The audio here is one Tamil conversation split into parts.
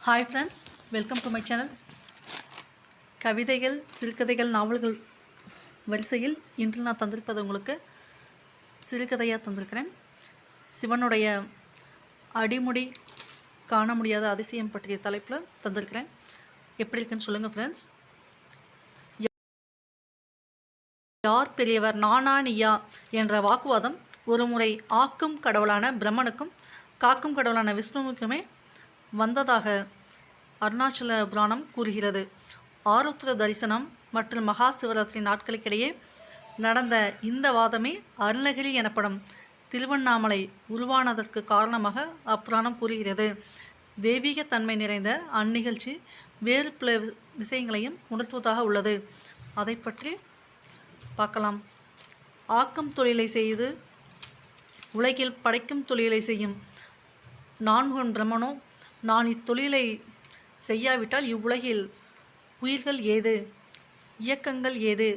Hi friends, welcome to my channel. கவிதைகள், சிறுகதைகள், நாவல்கள் வரிசையில் இன்று நான் தந்திருப்பது உங்களுக்கு சிறுகதையாக தந்திருக்கிறேன். சிவனுடைய அடிமுடி காண முடியாத அதிசயம் பற்றிய தலைப்பில் தந்திருக்கிறேன். எப்படி இருக்குன்னு சொல்லுங்கள் ஃப்ரெண்ட்ஸ். யார் பெரியவர், நானா நீயா என்ற வாக்குவாதம் ஒரு முறை ஆக்கும் கடவுளான பிரம்மனுக்கும் காக்கும் கடவுளான விஷ்ணுவுக்குமே வந்ததாக அருணாச்சல புராணம் கூறுகிறது. ஆருத்ர தரிசனம் மற்றும் மகா சிவராத்திரி நாட்களுக்கிடையே நடந்த இந்த வாதமே அருணகிரி எனப்படும் திருவண்ணாமலை உருவானதற்கு காரணமாக அப்புராணம் கூறுகிறது. தெய்வீக தன்மை நிறைந்த அந்நிகழ்ச்சி வேறு பல விஷயங்களையும் உணர்த்துவதாக உள்ளது. அதை பற்றி பார்க்கலாம். ஆக்கும் தொழிலை செய்து உலகில் படைக்கும் தொழிலை செய்யும் நான்முகன் பிரம்மனோ, நான் இத்தொழிலை செய்யாவிட்டால் இவ்வுலகில் உயிர்கள் ஏது, இயக்கங்கள் ஏது,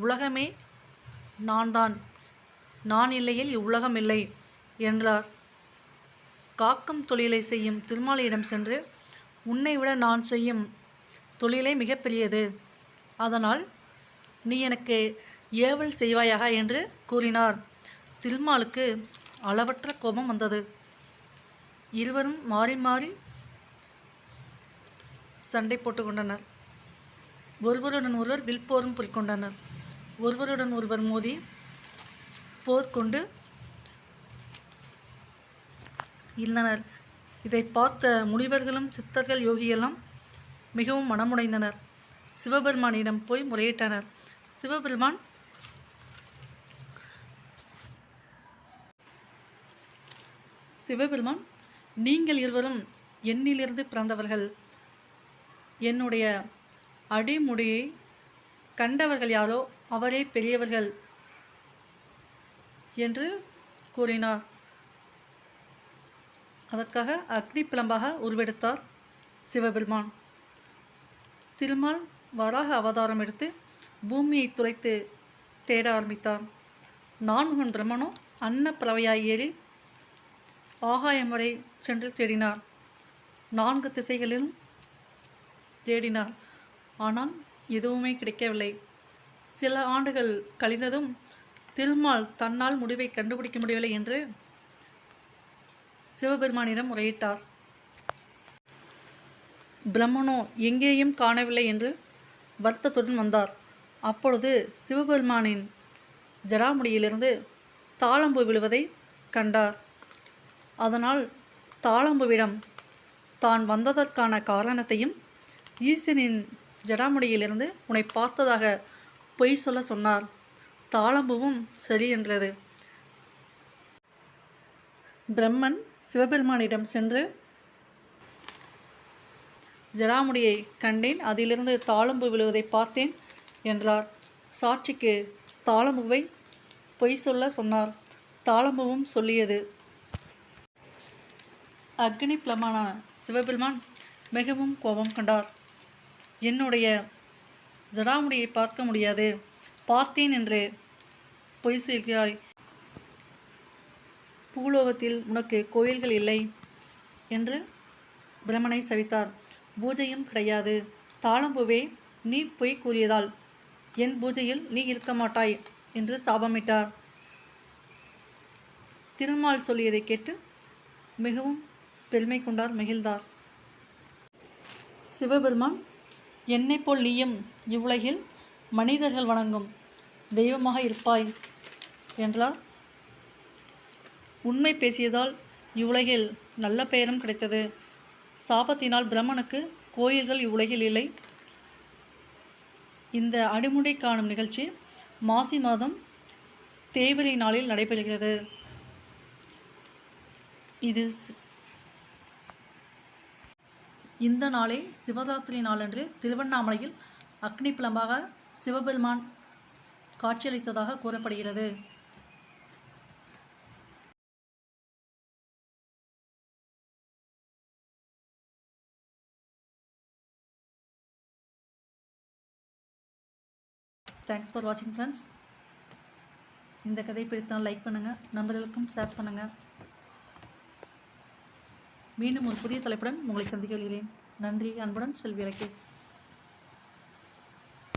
உலகமே நான் இல்லையில் இவ்வுலகம் இல்லை என்றார். காக்கும் தொழிலை செய்யும் திருமாலியிடம் சென்று, உன்னை விட நான் செய்யும் தொழிலே மிகப்பெரியது, அதனால் நீ எனக்கு ஏவல் செய்வாயாக என்று கூறினார். திருமாலுக்கு அளவற்ற கோபம் வந்தது. இருவரும் மாறி மாறி சண்டை போட்டுக்கொண்டனர். ஒருவருடன் ஒருவர் வில்போரும் புரிக்கொண்டனர். ஒருவருடன் ஒருவர் மோதி போர் கொண்டு இருந்தனர். இதை பார்த்த முனிவர்களும் சித்தர்கள், யோகியெல்லாம் மிகவும் மனமுடைந்தனர். சிவபெருமானிடம் போய் முறையிட்டனர். சிவபெருமான், நீங்கள் இருவரும் என்னிலிருந்து பிறந்தவர்கள், என்னுடைய அடிமுடியை கண்டவர்கள் யாரோ அவரே பெரியவர்கள் என்று கூறினார். அதற்காக அக்னி பிளம்பாக உருவெடுத்தார் சிவபெருமான். திருமால் வராக அவதாரம் எடுத்து பூமியை துளைத்து தேட ஆரம்பித்தார். நான்முகன் பிரம்மனோ அன்னப்பறவையாய் ஏறி ஆகாயம் வரை சென்று தேடினார். 4 திசைகளிலும் தேடினார். ஆனால் எதுவுமே கிடைக்கவில்லை. சில ஆண்டுகள் கழிந்ததும் திருமால் தன்னால் முடிவை கண்டுபிடிக்க முடியவில்லை என்று சிவபெருமானிடம் முறையிட்டார். பிரம்மனோ எங்கேயும் காணவில்லை என்று வருத்தத்துடன் வந்தார். அப்பொழுது சிவபெருமானின் ஜடாமுடியிலிருந்து தாளம்பு விழுவதை கண்டார். அதனால் தாளம்புவிடம் தான் வந்ததற்கான காரணத்தையும் ஈசனின் ஜடாமுடியிலிருந்து உன்னை பார்த்ததாக பொய் சொல்ல சொன்னார். தாளம்புவும் சரி என்றது. பிரம்மன் சிவபெருமானிடம் சென்று, ஜடாமுடியை கண்டேன், அதிலிருந்து தாளம்பு விழுவதை பார்த்தேன் என்றார். சாட்சிக்கு தாளம்புவை பொய் சொல்ல சொன்னார். தாளம்புவும் சொல்லியது. அக்னி பிளமான சிவபெருமான் மிகவும் கோபம் கொண்டார். என்னுடைய ஜடாமுடியை பார்க்க முடியாது, பார்த்தேன் என்று பொய் சொல்கிறாய். பூலோகத்தில் உனக்கு கோயில்கள் இல்லை என்று பிரம்மனை சபித்தார். பூஜையும் கிடையாது. தாளம்புவே, நீ பொய் கூறியதால் என் பூஜையில் நீ இருக்க மாட்டாய் என்று சாபமிட்டார். திருமால் சொல்லியதை கேட்டு மிகவும் பெருமை கொண்டார், மகிழ்ந்தார். சிவபெருமான், என்னை போல் நீயும் இவ்வுலகில் மனிதர்கள் வணங்கும் தெய்வமாக இருப்பாய் என்றார். உண்மை பேசியதால் இவ்வுலகில் நல்ல பெயரும் கிடைத்தது. சாபத்தினால் பிரம்மனுக்கு கோயில்கள் இவ்வுலகில் இல்லை. இந்த அடிமுடி காணும் நிகழ்ச்சி மாசி மாதம் தேய்பிறை நாளில் நடைபெறுகிறது. இந்த நாளை சிவராத்திரி நாளன்று திருவண்ணாமலையில் அக்னி பிளம்பாக சிவபெருமான் காட்சியளித்ததாக கூறப்படுகிறது. தேங்க்ஸ் ஃபார் வாட்சிங் ஃப்ரெண்ட்ஸ். இந்த கதை பிடித்தால் லைக் பண்ணுங்கள், நண்பர்களுக்கும் ஷேர் பண்ணுங்கள். மீண்டும் ஒரு புதிய தலைப்புடன் உங்களை சந்திக்க வருகிறேன். நன்றி. அன்புடன் செல்வி இலகேஷ்.